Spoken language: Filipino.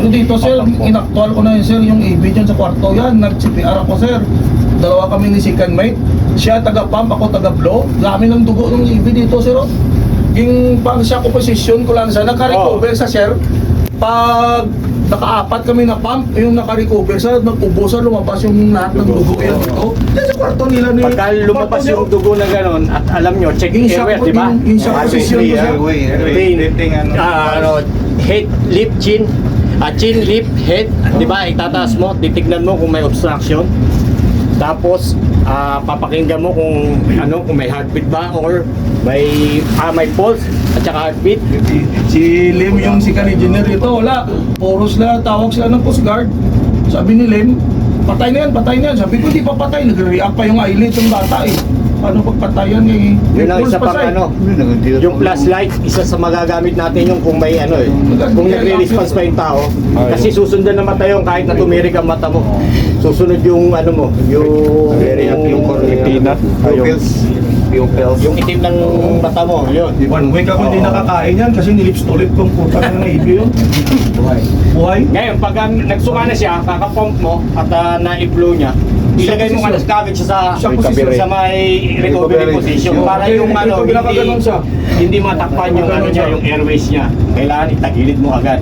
Pero dito sir, inaktual ko na yun sir, yung AB dyan sa kwarto yan, nag-CPR ako sir. Dalawa kami ni second mate. Siya taga-pump, ako taga-blow. Dami ng dugo ng AB dito sir. Yung pang siya ko position ko lang siya, naka-recover sa sir. Pag naka-apat kami na pump, yung naka-recover sa, nag-ubusan, lumabas yung lahat ng dugo yan dito. Yan sa kwarto nila ni... Pagka lumabas yung dugo na gano'n, at alam nyo, check Yung airway, siya di ba? yung siya position ko sir. Head, lip, chin. Chin, lip, head, di ba? Itataas mo, titignan mo kung may obstruction. Tapos, papakinggan mo kung ano, kung may heartbeat ba or may pulse at saka heartbeat. Si Lim yung si Engineer ito, wala. Puro sila, tawag sila ng Coast Guard. Sabi ni Lim, patay na yan, patay na yan. Sabi ko, di pa patay. Nag-react pa yung eyelid ng bata eh. Paano pagpatayan eh? Yun ang isa pang ano, yung flashlight, isa sa magagamit natin yung kung may ano eh, kung nagre-response pa yung tao. Kasi susundan na mata yung kahit na tumirik ang mata mo. Susunod yung ano mo, yung peanut, yung itim ng mata mo, yun. 1 week ako hindi nakakain yan kasi nilips ulit kong puta ng AB yun. Buhay. Ngayon, pag nagsuka na siya, kakapump mo at na-i-blow niya, ilagay mo kanas kagad siya sa may recovery position para yung ano, hindi matakpan yung ano niya, yung airways niya. Kailangan itagilid mo agad.